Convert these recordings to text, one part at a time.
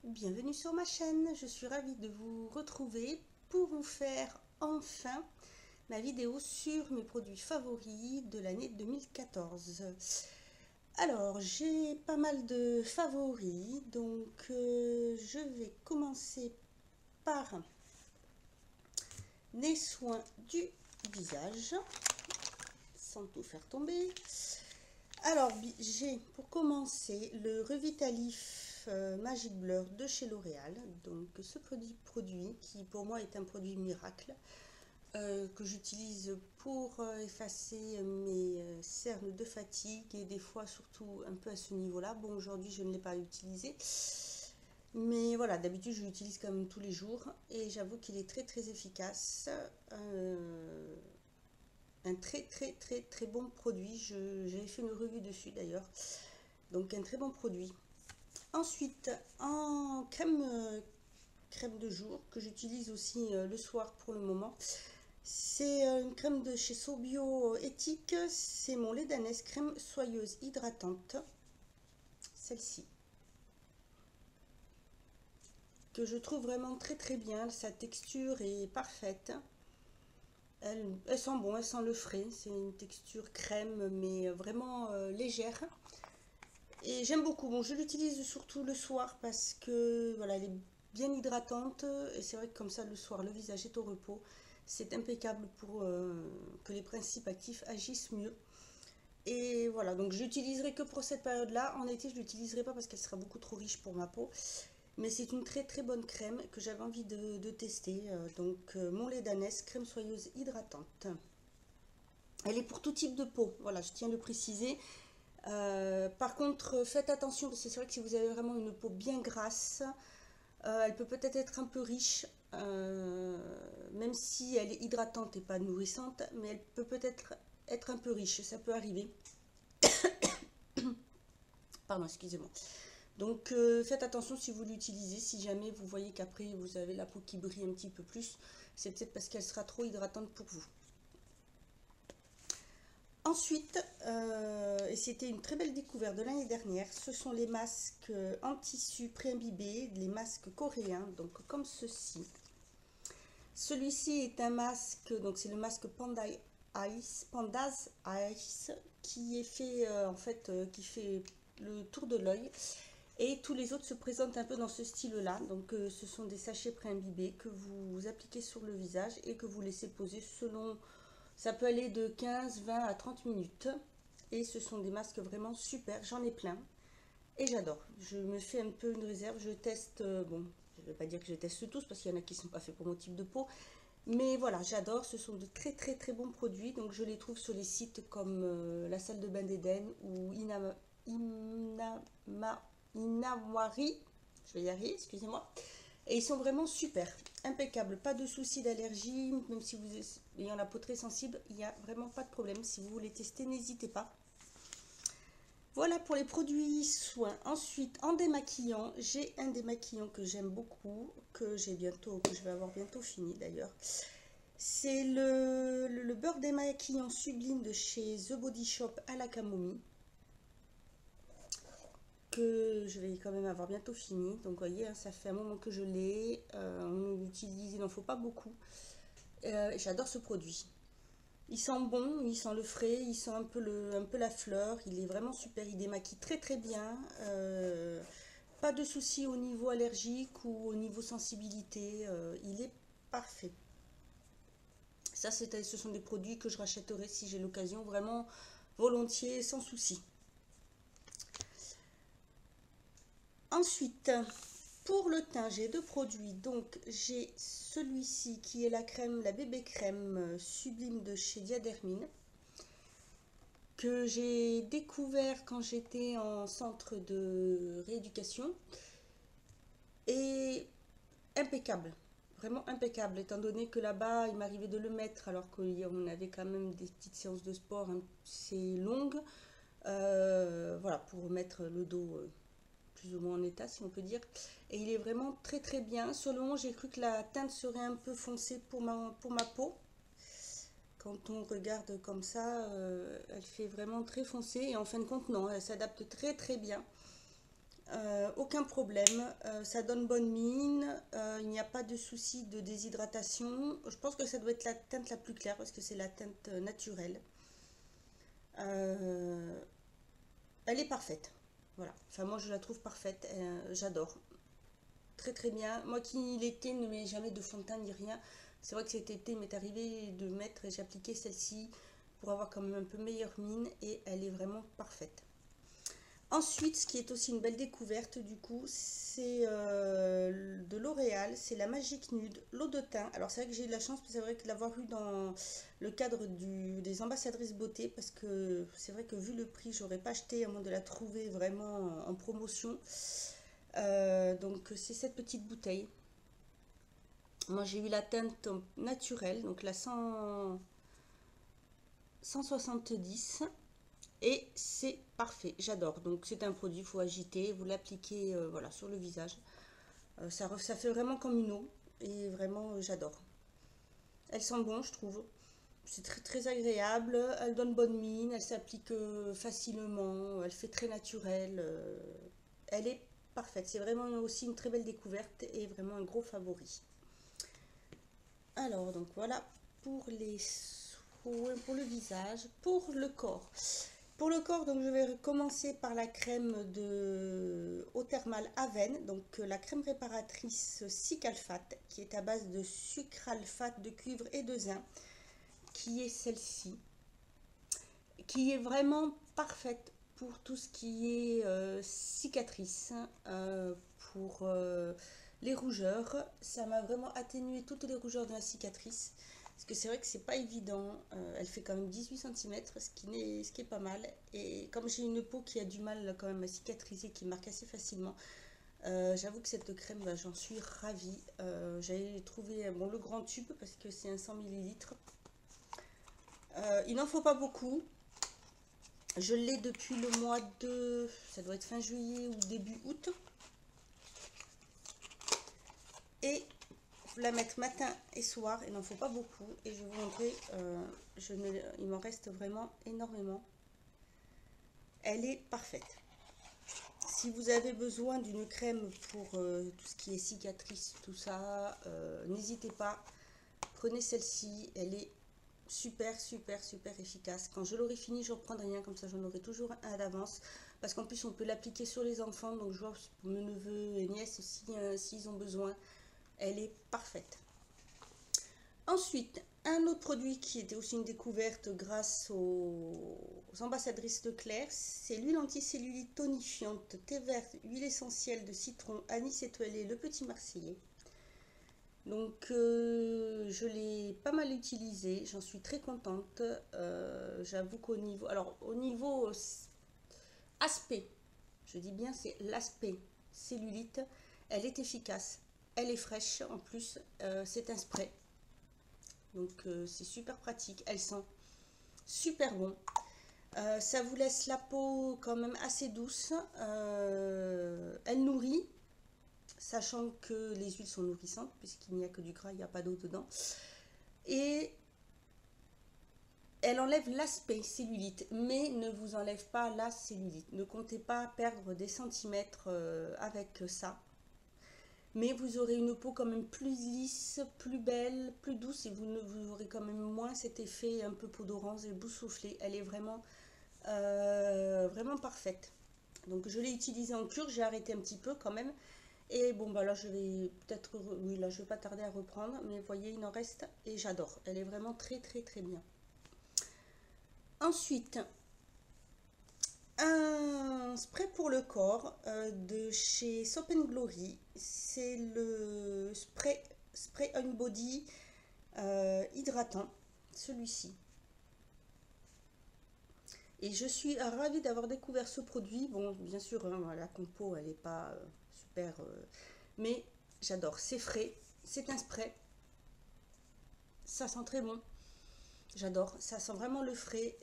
Bienvenue sur ma chaîne, je suis ravie de vous retrouver pour vous faire enfin ma vidéo sur mes produits favoris de l'année 2014. Alors, j'ai pas mal de favoris, donc je vais commencer par les soins du visage, sans tout faire tomber. Alors, j'ai pour commencer le Revitalif Magic Blur de chez L'Oréal. Donc, ce produit qui pour moi est un produit miracle que j'utilise pour effacer mes cernes de fatigue et des fois surtout un peu à ce niveau-là. Bon, aujourd'hui je ne l'ai pas utilisé, mais voilà, d'habitude je l'utilise quand même tous les jours et j'avoue qu'il est très très efficace. Un très bon produit. J'avais fait une revue dessus d'ailleurs. Donc un très bon produit. Ensuite, en crème de jour que j'utilise aussi le soir pour le moment. C'est une crème de chez Sobio Éthique. C'est mon lait d'ânesse crème soyeuse hydratante. Celle-ci. Que je trouve vraiment très bien. Sa texture est parfaite. Elle sent bon, elle sent le frais. C'est une texture crème mais vraiment légère. Et j'aime beaucoup. Bon, je l'utilise surtout le soir parce que voilà, elle est bien hydratante. Et c'est vrai que comme ça, le soir, le visage est au repos. C'est impeccable pour que les principes actifs agissent mieux. Et voilà, donc je l'utiliserai que pour cette période-là. En été, je ne l'utiliserai pas parce qu'elle sera beaucoup trop riche pour ma peau. Mais c'est une très bonne crème que j'avais envie de tester. Mon lait d'ânesse, crème soyeuse hydratante. Elle est pour tout type de peau. Voilà, je tiens à le préciser. Par contre, faites attention parce que c'est vrai que si vous avez vraiment une peau bien grasse, elle peut peut-être être un peu riche, même si elle est hydratante et pas nourrissante, mais elle peut peut-être être un peu riche, ça peut arriver. Pardon, excusez-moi. Donc faites attention si vous l'utilisez, si jamais vous voyez qu'après vous avez la peau qui brille un petit peu plus, c'est peut-être parce qu'elle sera trop hydratante pour vous. Ensuite, et c'était une très belle découverte de l'année dernière, ce sont les masques en tissu pré-imbibé, les masques coréens, donc comme ceci. Celui-ci est un masque, donc c'est le masque Panda's Ice, qui est fait qui fait le tour de l'œil. Et tous les autres se présentent un peu dans ce style-là. Donc ce sont des sachets pré-imbibés que vous appliquez sur le visage et que vous laissez poser selon. Ça peut aller de 15, 20 à 30 minutes. Et ce sont des masques vraiment super. J'en ai plein. Et j'adore. Je me fais un peu une réserve. Je teste. Bon, je ne vais pas dire que je teste tous parce qu'il y en a qui ne sont pas faits pour mon type de peau. Mais voilà, j'adore. Ce sont de très bons produits. Donc je les trouve sur les sites comme la salle de bain d'Éden ou Inawari. Je vais y arriver, excusez-moi. Et ils sont vraiment super, impeccables, pas de soucis d'allergie, même si vous ayant la peau très sensible, il n'y a vraiment pas de problème. Si vous voulez tester, n'hésitez pas. Voilà pour les produits soins. Ensuite, en démaquillant, j'ai un démaquillant que j'aime beaucoup, que je vais avoir bientôt fini d'ailleurs. C'est le beurre démaquillant sublime de chez The Body Shop à la camomille. Que je vais quand même avoir bientôt fini. Donc vous voyez, hein, ça fait un moment que je l'ai. On l'utilise, il n'en faut pas beaucoup. J'adore ce produit. Il sent bon, il sent le frais, il sent un peu la fleur. Il est vraiment super, il démaquille très bien. Pas de soucis au niveau allergique ou au niveau sensibilité. Il est parfait. Ça, ce sont des produits que je rachèterai si j'ai l'occasion, vraiment volontiers, sans souci. Ensuite, pour le teint, j'ai deux produits. Donc, j'ai celui-ci qui est la crème, la bébé crème sublime de chez Diadermine, que j'ai découvert quand j'étais en centre de rééducation. Et impeccable, vraiment impeccable, étant donné que là-bas, il m'arrivait de le mettre alors qu'on avait quand même des petites séances de sport assez longues. Voilà, pour mettre le dos plus ou moins en état, si on peut dire. Et il est vraiment très bien. Sur le moment, j'ai cru que la teinte serait un peu foncée pour ma peau. Quand on regarde comme ça, elle fait vraiment très foncée. Et en fin de compte, non, elle s'adapte très bien. aucun problème, ça donne bonne mine, il n'y a pas de souci de déshydratation. Je pense que ça doit être la teinte la plus claire parce que c'est la teinte naturelle. Euh, Elle est parfaite. Voilà. Enfin, moi, je la trouve parfaite. J'adore. Très, très bien. Moi qui l'été ne mets jamais de fond de teint ni rien, c'est vrai que cet été, il m'est arrivé de mettre et j'ai appliqué celle-ci pour avoir quand même un peu meilleure mine et elle est vraiment parfaite. Ensuite, ce qui est aussi une belle découverte, du coup, c'est de L'Oréal, c'est la Magique Nude, l'eau de teint. Alors, c'est vrai que j'ai eu de la chance, c'est vrai que l'avoir eu dans le cadre des ambassadrices beauté, parce que c'est vrai que vu le prix, j'aurais pas acheté à moins de la trouver vraiment en promotion. Donc, c'est cette petite bouteille. Moi, j'ai eu la teinte naturelle, donc la 170. Et c'est parfait, j'adore. Donc c'est un produit, il faut agiter, vous l'appliquez voilà, sur le visage. Ça fait vraiment comme une eau et vraiment j'adore. Elle sent bon, je trouve. C'est très très agréable, elle donne bonne mine, elle s'applique facilement, elle fait très naturelle. Elle est parfaite, c'est vraiment aussi une très belle découverte et vraiment un gros favori. Alors donc voilà pour les soins, pour le visage, pour le corps. Pour le corps, donc je vais commencer par la crème de eau thermale Aven, donc la crème réparatrice Cicalfate, qui est à base de sucralfate de cuivre et de zinc, qui est celle-ci, qui est vraiment parfaite pour tout ce qui est cicatrices, pour les rougeurs. Ça m'a vraiment atténué toutes les rougeurs de la cicatrice. Parce que c'est vrai que c'est pas évident. Elle fait quand même 18 cm, ce qui est pas mal. Et comme j'ai une peau qui a du mal quand même à cicatriser, qui marque assez facilement, j'avoue que cette crème, bah, j'en suis ravie. J'avais trouvé bon, le grand tube parce que c'est un 100 ml. Il n'en faut pas beaucoup. Je l'ai depuis le mois de... Ça doit être fin juillet ou début août. Et faut la mettre matin et soir. Il n'en faut pas beaucoup. Et je vais vous montrer. Il m'en reste vraiment énormément. Elle est parfaite. Si vous avez besoin d'une crème pour tout ce qui est cicatrices, tout ça, n'hésitez pas. Prenez celle-ci. Elle est super, super, super efficace. Quand je l'aurai fini, je reprendrai rien. Comme ça, j'en aurai toujours un d'avance. Parce qu'en plus, on peut l'appliquer sur les enfants. Donc, je vois pour mes neveux et nièces aussi, s'ils ont besoin. Elle est parfaite. Ensuite, un autre produit qui était aussi une découverte grâce aux ambassadrices de Claire, c'est l'huile anticellulite tonifiante, thé vert, huile essentielle de citron, anis étoilé, le petit marseillais. Donc je l'ai pas mal utilisé, j'en suis très contente. J'avoue qu'au niveau, alors au niveau aspect, je dis bien c'est l'aspect cellulite, elle est efficace, elle est fraîche en plus, c'est un spray. Donc c'est super pratique, elle sent super bon. Ça vous laisse la peau quand même assez douce. Elle nourrit, sachant que les huiles sont nourrissantes, puisqu'il n'y a que du gras, il n'y a pas d'eau dedans. Et elle enlève l'aspect cellulite, mais ne vous enlève pas la cellulite. Ne comptez pas perdre des centimètres avec ça. Mais vous aurez une peau quand même plus lisse, plus belle, plus douce et vous aurez quand même moins cet effet un peu peau d'orange et boussouflé. Elle est vraiment, vraiment parfaite. Donc je l'ai utilisée en cure, j'ai arrêté un petit peu quand même. Et bon bah là je vais peut-être, oui là je vais pas tarder à reprendre, mais vous voyez il en reste et j'adore. Elle est vraiment très très très bien. Ensuite, un spray pour le corps de chez Soap & Glory. C'est le spray on body hydratant, celui-ci. Et je suis ravie d'avoir découvert ce produit. Bon, bien sûr, hein, la compo, elle n'est pas super, mais j'adore. C'est frais, c'est un spray, ça sent très bon. J'adore, ça sent vraiment le frais.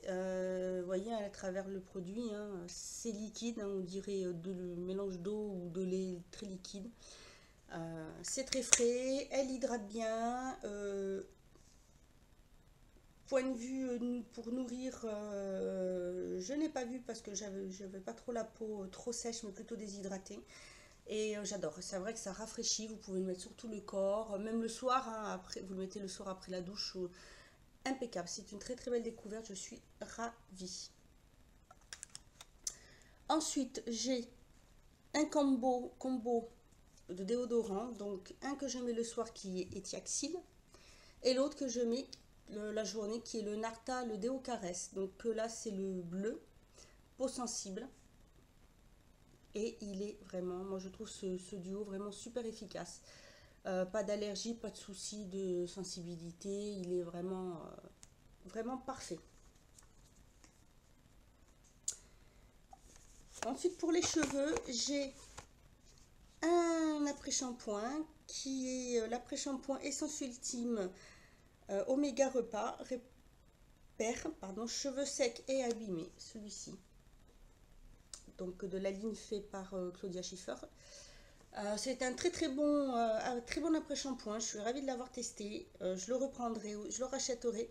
Vous voyez à travers le produit, hein, c'est liquide, hein, on dirait de mélange d'eau ou de lait très liquide. C'est très frais, elle hydrate bien. point de vue pour nourrir, je n'ai pas vu parce que j'avais pas trop la peau trop sèche, mais plutôt déshydratée. Et j'adore. C'est vrai que ça rafraîchit. Vous pouvez le mettre sur tout le corps, même le soir, hein, après, vous le mettez le soir après la douche. Impeccable. C'est une très très belle découverte. Je suis ravie. Ensuite, j'ai un combo de déodorant. Donc, un que je mets le soir qui est Etiaxil et l'autre que je mets la journée qui est le Narta, le Déo Caresse. Donc là, c'est le bleu, peau sensible. Et il est vraiment, moi je trouve ce duo vraiment super efficace. Pas d'allergie, pas de souci de sensibilité. Il est vraiment, vraiment parfait. Ensuite, pour les cheveux, j'ai un après-shampoing qui est l'après-shampoing Essence Ultime Oméga Repas, pardon, cheveux secs et abîmés, celui-ci. Donc de la ligne fait par Claudia Schiffer. C'est un très bon après-shampoing. Je suis ravie de l'avoir testé. Je le reprendrai, je le rachèterai.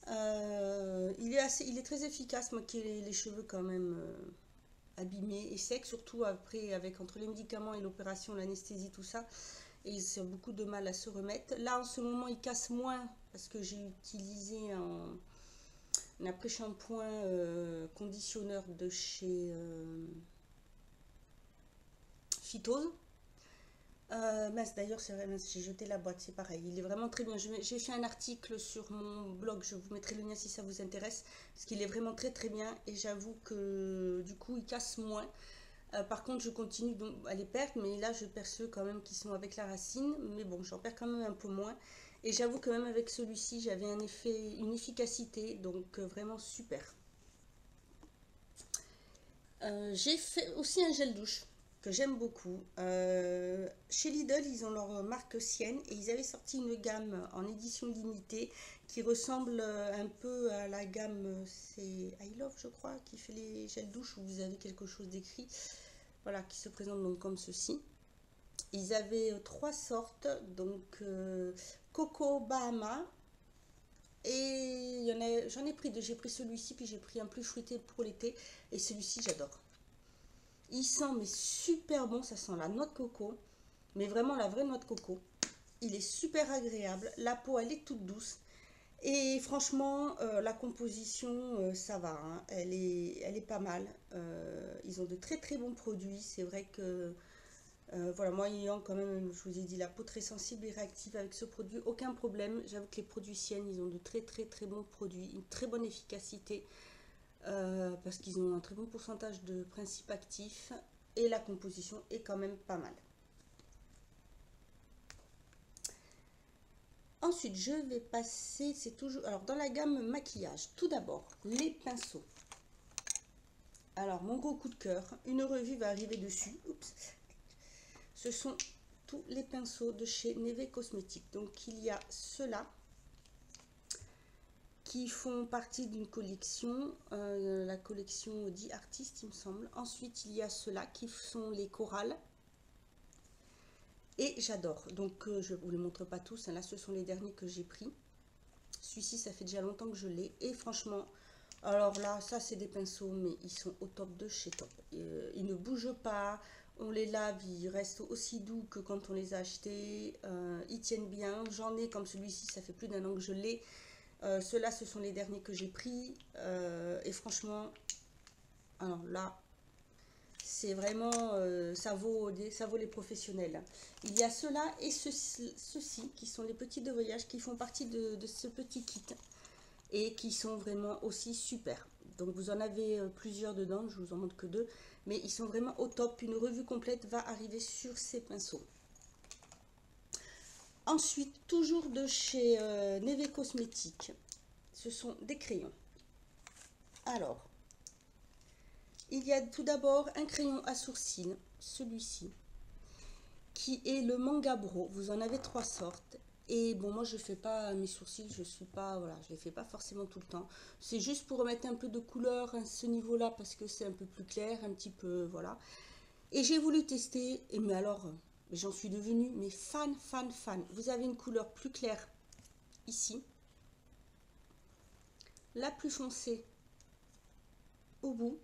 Il est très efficace, moi qui ai les cheveux quand même abîmés et secs, surtout après avec entre les médicaments et l'opération, l'anesthésie, tout ça. Et ils ont beaucoup de mal à se remettre. Là en ce moment il casse moins parce que j'ai utilisé un après-shampoing conditionneur de chez Phytose. Mince, d'ailleurs, c'est vrai, mince, j'ai jeté la boîte, c'est pareil. Il est vraiment très bien. J'ai fait un article sur mon blog, je vous mettrai le lien si ça vous intéresse, parce qu'il est vraiment très bien. Et j'avoue que du coup, il casse moins. Par contre, je continue donc à les perdre, mais là, je perds ceux quand même qui sont avec la racine. Mais bon, j'en perds quand même un peu moins. Et j'avoue que même avec celui-ci, j'avais un effet, une efficacité, donc vraiment super. J'ai fait aussi un gel douche que j'aime beaucoup. Chez Lidl, ils ont leur marque Sienne et ils avaient sorti une gamme en édition limitée qui ressemble un peu à la gamme, c'est I Love, je crois, qui fait les gels douche où vous avez quelque chose d'écrit. Voilà, qui se présente donc comme ceci. Ils avaient trois sortes, donc Coco Bahama. Et j'en ai pris deux. J'ai pris celui-ci, puis j'ai pris un plus fruité pour l'été. Et celui-ci, j'adore. Il sent mais super bon, ça sent la noix de coco, mais vraiment la vraie noix de coco. Il est super agréable, la peau elle est toute douce. Et franchement, la composition, ça va, hein. Elle est pas mal. Ils ont de très bons produits. C'est vrai que, voilà, moi ayant quand même, je vous ai dit, la peau très sensible et réactive avec ce produit, aucun problème. J'avoue que les produits Sienne, ils ont de très bons produits, une très bonne efficacité. Parce qu'ils ont un très bon pourcentage de principes actifs et la composition est quand même pas mal. Ensuite, je vais passer, c'est toujours, alors dans la gamme maquillage, tout d'abord, les pinceaux. Alors, mon gros coup de cœur, une revue va arriver dessus. Oups. Ce sont tous les pinceaux de chez Neve Cosmetics. Donc, il y a ceux-là qui font partie d'une collection, la collection The Artist, il me semble. Ensuite, il y a ceux-là qui sont les corals. Et j'adore. Donc, je ne vous les montre pas tous. Là, ce sont les derniers que j'ai pris. Celui-ci, ça fait déjà longtemps que je l'ai. Et franchement, alors là, ça, c'est des pinceaux, mais ils sont au top de chez top. Ils ne bougent pas. On les lave, ils restent aussi doux que quand on les a achetés. Ils tiennent bien. J'en ai comme celui-ci, ça fait plus d'1 an que je l'ai. Ceux-là, ce sont les derniers que j'ai pris. Et franchement, alors là, c'est vraiment, ça vaut les professionnels. Il y a ceux-là et ceux-ci qui sont les petits de voyage qui font partie de ce petit kit et qui sont vraiment aussi super. Donc vous en avez plusieurs dedans, je vous en montre que deux, mais ils sont vraiment au top. Une revue complète va arriver sur ces pinceaux. Ensuite, toujours de chez Neve Cosmetics, ce sont des crayons. Alors, il y a tout d'abord un crayon à sourcils, celui-ci, qui est le Manga Bro. Vous en avez 3 sortes. Et bon, moi je fais pas mes sourcils, je suis pas, voilà, je les fais pas forcément tout le temps. C'est juste pour remettre un peu de couleur à ce niveau-là parce que c'est un peu plus clair, un petit peu, voilà. Et j'ai voulu tester, et mais alors, j'en suis devenue mais fan. Vous avez une couleur plus claire ici. la plus foncée au bout.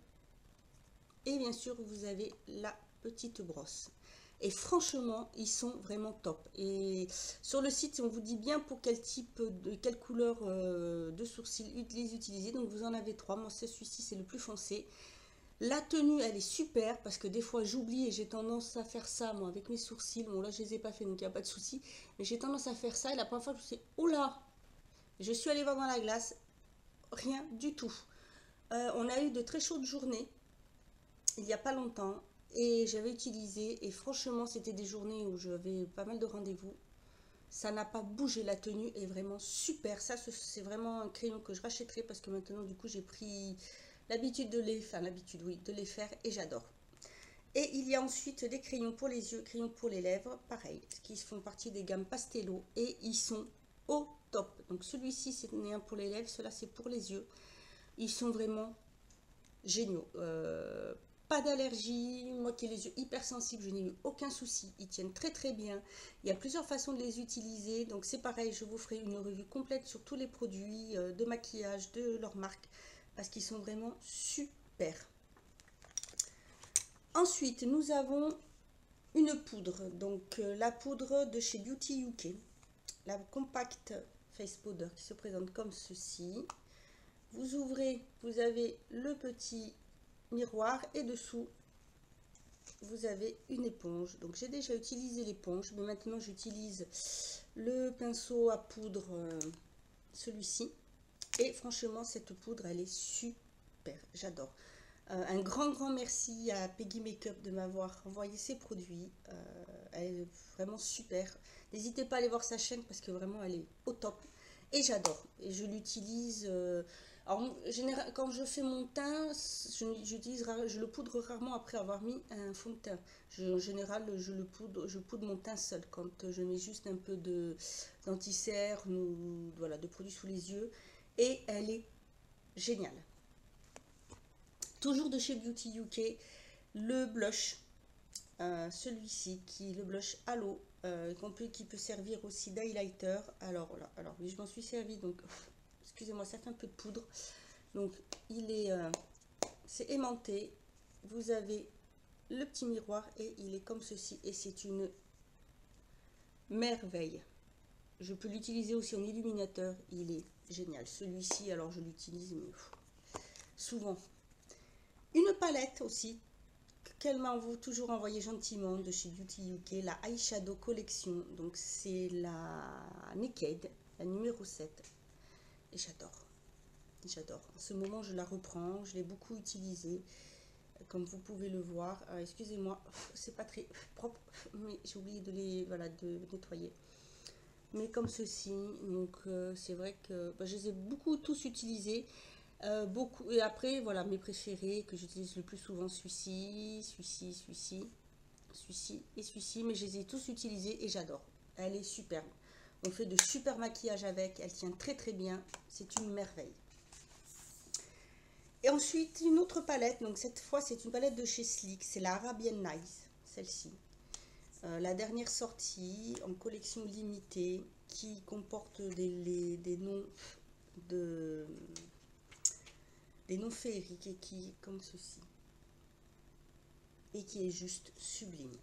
Et bien sûr, vous avez la petite brosse. Et franchement, ils sont vraiment top. Et sur le site, on vous dit bien pour quel type quelle couleur de sourcils les utiliser. Donc vous en avez 3. Moi, c'est celui-ci, c'est le plus foncé. La tenue, elle est super parce que des fois, j'oublie et j'ai tendance à faire ça, moi, avec mes sourcils. Bon, là, je les ai pas fait, donc il n'y a pas de souci. Mais j'ai tendance à faire ça. Et la première fois, je me suis dit, oh là, je suis allée voir dans la glace. Rien du tout. On a eu de très chaudes journées il n'y a pas longtemps et j'avais utilisé et franchement c'était des journées où j'avais pas mal de rendez-vous. Ça n'a pas bougé, la tenue est vraiment super. Ça c'est vraiment un crayon que je rachèterai parce que maintenant du coup j'ai pris l'habitude de les, enfin l'habitude oui, de les faire et j'adore. Et il y a ensuite des crayons pour les yeux, crayons pour les lèvres, pareil, qui font partie des gammes Pastello et ils sont au top. Donc celui-ci c'est un pour les lèvres, cela c'est pour les yeux. Ils sont vraiment géniaux. Pas d'allergie, moi qui ai les yeux hypersensibles, je n'ai eu aucun souci, ils tiennent très très bien. Il y a plusieurs façons de les utiliser, donc c'est pareil, je vous ferai une revue complète sur tous les produits de maquillage de leur marque, parce qu'ils sont vraiment super. Ensuite, nous avons une poudre, donc la poudre de chez Beauty UK, la Compact Face Powder qui se présente comme ceci. Vous ouvrez, vous avez le petit miroir et dessous vous avez une éponge. Donc j'ai déjà utilisé l'éponge, mais maintenant j'utilise le pinceau à poudre, celui-ci. Et franchement, cette poudre, elle est super, j'adore. Un grand merci à Peggy Makeup de m'avoir envoyé ces produits. Elle est vraiment super. N'hésitez pas à aller voir sa chaîne parce que vraiment elle est au top. Et j'adore. Et je l'utilise. Alors, en général, quand je fais mon teint, je le poudre rarement après avoir mis un fond de teint. En général, je poudre mon teint seul quand je mets juste un peu d'anti-cerne ou voilà, de produits sous les yeux. Et elle est géniale. Toujours de chez Beauty UK, le blush, celui-ci qui est le blush Halo, qui peut servir aussi d'highlighter. Alors là, alors oui, je m'en suis servi, donc excusez-moi, ça fait un peu de poudre. Donc il est, c'est aimanté. Vous avez le petit miroir et il est comme ceci et c'est une merveille. Je peux l'utiliser aussi en illuminateur, il est génial. Celui-ci, alors je l'utilise souvent. Une palette aussi, qu'elle m'a toujours envoyé gentiment de chez Beauty UK, la Eyeshadow Collection. Donc c'est la Naked, la numéro 7. Et j'adore. J'adore. En ce moment, je la reprends. Je l'ai beaucoup utilisée. Comme vous pouvez le voir. Excusez-moi, c'est pas très propre, mais j'ai oublié de les de nettoyer. Mais comme ceci, donc c'est vrai que je les ai beaucoup tous utilisés. Beaucoup, et après voilà mes préférés que j'utilise le plus souvent, celui-ci et celui-ci, mais je les ai tous utilisés et j'adore. Elle est superbe, on fait de super maquillage avec, elle tient très très bien, c'est une merveille. Et ensuite une autre palette, donc cette fois c'est une palette de chez Sleek, c'est la Arabian Nice, celle-ci, la dernière sortie en collection limitée qui comporte des noms de des noms féeriques et qui est comme ceci et qui est juste sublime.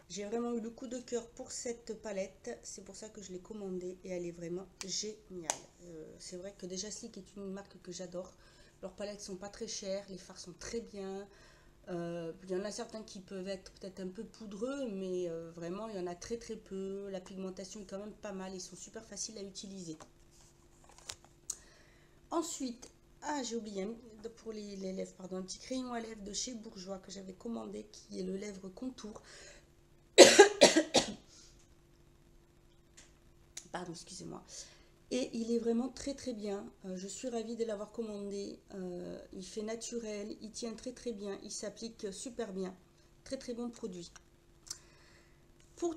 J'ai vraiment eu le coup de cœur pour cette palette, c'est pour ça que je l'ai commandée et elle est vraiment géniale. C'est vrai que déjà Sleek est une marque que j'adore, leurs palettes sont pas très chères, les fards sont très bien. Il y en a certains qui peuvent être peut-être un peu poudreux, mais vraiment il y en a très très peu, la pigmentation est quand même pas mal, ils sont super faciles à utiliser. Ensuite, j'ai oublié pour les lèvres, pardon, un petit crayon à lèvres de chez Bourjois que j'avais commandé, qui est le lèvre contour. Pardon, excusez-moi. Et il est vraiment très très bien. Je suis ravie de l'avoir commandé. Il fait naturel, il tient très très bien, il s'applique super bien. Très très bon produit.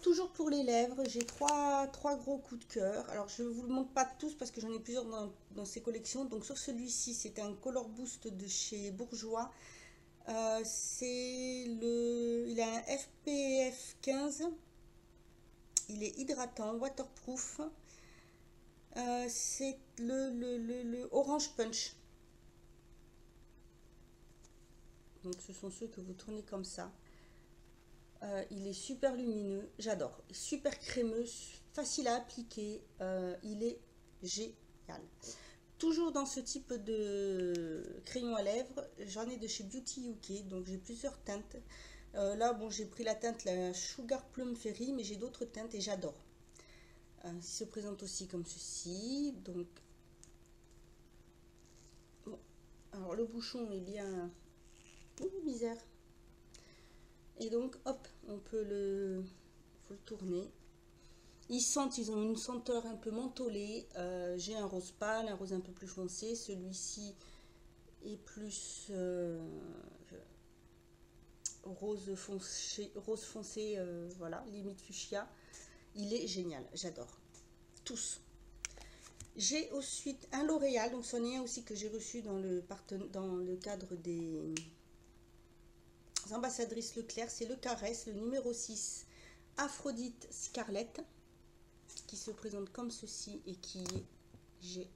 Toujours pour les lèvres, j'ai trois gros coups de cœur. Alors je ne vous le montre pas tous parce que j'en ai plusieurs dans ces collections. Donc sur celui-ci, c'est un Color Boost de chez Bourjois. Il a un FPF 15. Il est hydratant, waterproof. C'est le Orange Punch. Donc ce sont ceux que vous tournez comme ça. Il est super lumineux, j'adore. Super crémeux, facile à appliquer. Il est génial. Toujours dans ce type de crayon à lèvres, j'en ai de chez Beauty UK, donc j'ai plusieurs teintes. Là, bon, j'ai pris la teinte la Sugar Plum Fairy, mais j'ai d'autres teintes et j'adore. Il se présente aussi comme ceci. Donc, bon, alors le bouchon est bien... Oh, misère. Et donc, hop, on peut faut le tourner. Ils ont une senteur un peu mentholée. J'ai un rose pâle, un rose un peu plus foncé. Celui-ci est plus rose foncé, voilà, limite fuchsia. Il est génial, j'adore. Tous. J'ai ensuite un L'Oréal, donc c'en est un aussi que j'ai reçu dans le cadre des ambassadrices Leclerc. C'est le Caresse, le numéro 6, Aphrodite Scarlett, qui se présente comme ceci et qui est génial.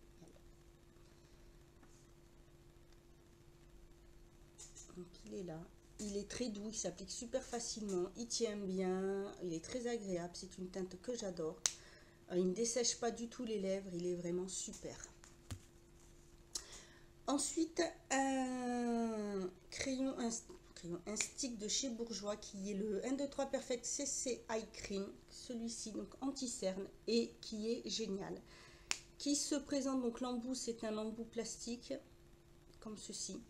Donc il est là. Il est très doux, il s'applique super facilement, il tient bien, il est très agréable. C'est une teinte que j'adore. Il ne dessèche pas du tout les lèvres, il est vraiment super. Ensuite, un stick de chez Bourjois qui est le 1, 2, 3 Perfect CC Eye Cream. Celui-ci, donc anti-cerne, et qui est génial. Qui se présente, donc l'embout, c'est un embout plastique, comme ceci.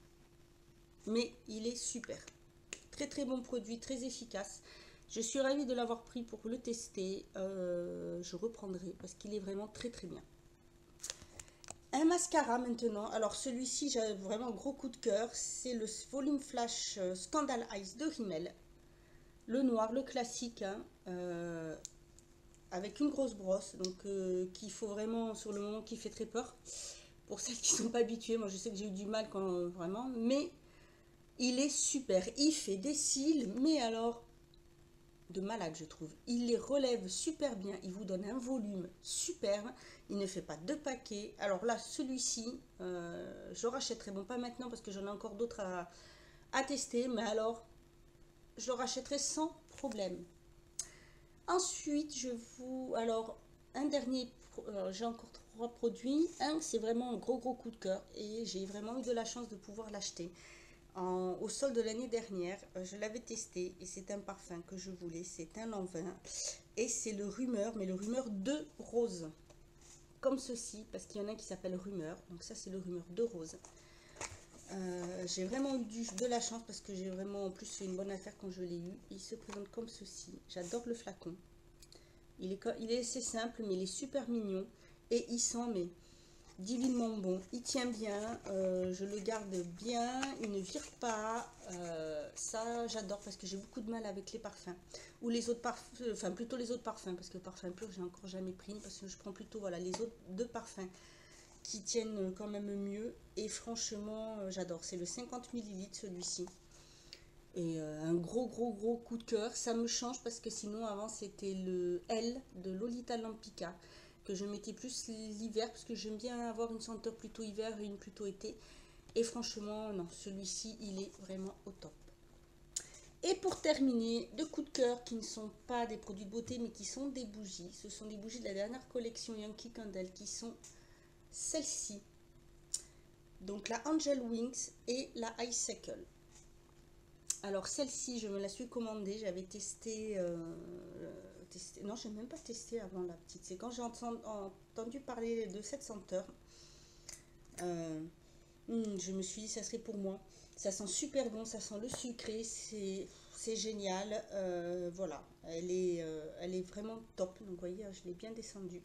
Mais il est super. Très très bon produit, très efficace. Je suis ravie de l'avoir pris pour le tester. Je reprendrai parce qu'il est vraiment très très bien. Un mascara maintenant. Alors celui-ci, j'ai vraiment gros coup de cœur. C'est le Volume Flash Scandal Eyes de Rimmel. Le noir, le classique, hein, avec une grosse brosse. Donc qu'il faut vraiment, sur le moment, qui fait très peur. Pour celles qui ne sont pas habituées. Moi je sais que j'ai eu du mal quand vraiment. Mais il est super. Il fait des cils. Mais alors... de malade je trouve. Il les relève super bien, il vous donne un volume super, il ne fait pas deux paquets. Alors là celui-ci, je le rachèterai, bon pas maintenant parce que j'en ai encore d'autres à tester, mais alors je le rachèterai sans problème. Ensuite alors un dernier, j'ai encore 3 produits. Un c'est vraiment un gros coup de cœur et j'ai vraiment eu de la chance de pouvoir l'acheter. Au sol de l'année dernière, je l'avais testé et c'est un parfum que je voulais, c'est un Lanvin et c'est le Rumeur, mais le Rumeur de rose, comme ceci, parce qu'il y en a qui s'appelle Rumeur, donc ça c'est le Rumeur de rose. J'ai vraiment eu de la chance parce que j'ai vraiment en plus fait une bonne affaire quand je l'ai eu. Il se présente comme ceci, j'adore le flacon. Il est assez simple mais il est super mignon et il sent mais divinement bon, il tient bien, je le garde bien, il ne vire pas, ça j'adore parce que j'ai beaucoup de mal avec les parfums, ou les autres parfums, enfin plutôt les autres parfums, parce que parfum pur j'ai encore jamais pris, parce que je prends plutôt voilà, les autres deux parfums qui tiennent quand même mieux, et franchement j'adore, c'est le 50 ml celui-ci, et un gros coup de cœur, ça me change parce que sinon avant c'était le L de Lolita Lampica, que je mettais plus l'hiver parce que j'aime bien avoir une senteur plutôt hiver et une plutôt été. Et franchement, non, celui-ci, il est vraiment au top. Et pour terminer, 2 coups de cœur qui ne sont pas des produits de beauté mais qui sont des bougies. Ce sont des bougies de la dernière collection Yankee Candle qui sont celles-ci. Donc la Angel Wings et la Icicle. Alors celle-ci, je me la suis commandée, j'avais testé... non, je n'ai même pas testé avant la petite. C'est quand j'ai entendu parler de cette senteur. Je me suis dit, ça serait pour moi. Ça sent super bon, ça sent le sucré, c'est génial. Voilà, elle est vraiment top. Donc, vous voyez, je l'ai bien descendue.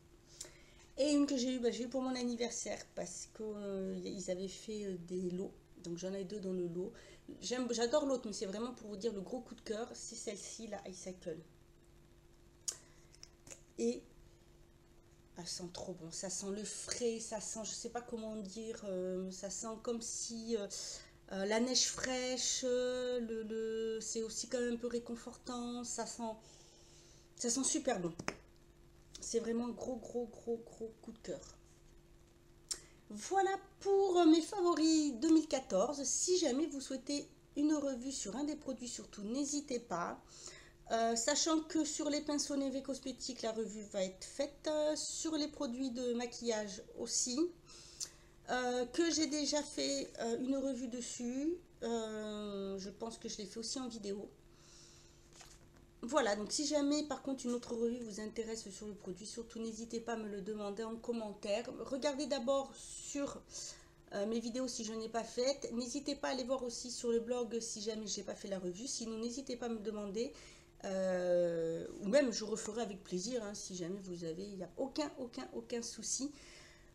Et une que j'ai eu pour mon anniversaire parce qu'ils avaient fait des lots. Donc, j'en ai 2 dans le lot. J'adore l'autre, mais c'est vraiment pour vous dire le gros coup de cœur. C'est celle-ci, la Icicle. Et elle sent trop bon, ça sent le frais, ça sent, je sais pas comment dire, ça sent comme si la neige fraîche, c'est aussi quand même un peu réconfortant, ça sent super bon. C'est vraiment gros coup de cœur. Voilà pour mes favoris 2014. Si jamais vous souhaitez une revue sur un des produits, surtout n'hésitez pas. Sachant que sur les pinceaux Neve Cosmétiques, la revue va être faite. Sur les produits de maquillage aussi. Que j'ai déjà fait une revue dessus. Je pense que je l'ai fait aussi en vidéo. Voilà, donc si jamais par contre une autre revue vous intéresse sur le produit, surtout n'hésitez pas à me le demander en commentaire. Regardez d'abord sur mes vidéos si je n'ai pas faites. N'hésitez pas à aller voir aussi sur le blog si jamais je n'ai pas fait la revue. Sinon n'hésitez pas à me demander. Ou même je referai avec plaisir hein, si jamais vous avez, il n'y a aucun souci.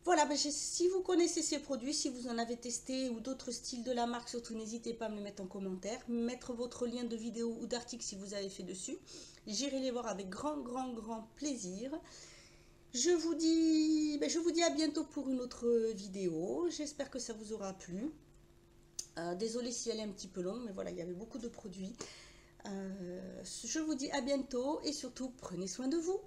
Voilà, ben si vous connaissez ces produits, si vous en avez testé ou d'autres styles de la marque, surtout n'hésitez pas à me le mettre en commentaire, mettre votre lien de vidéo ou d'article si vous avez fait dessus. J'irai les voir avec grand plaisir. Je vous dis à bientôt pour une autre vidéo. J'espère que ça vous aura plu. Désolée si elle est un petit peu longue, mais voilà, il y avait beaucoup de produits. Je vous dis à bientôt et surtout, prenez soin de vous.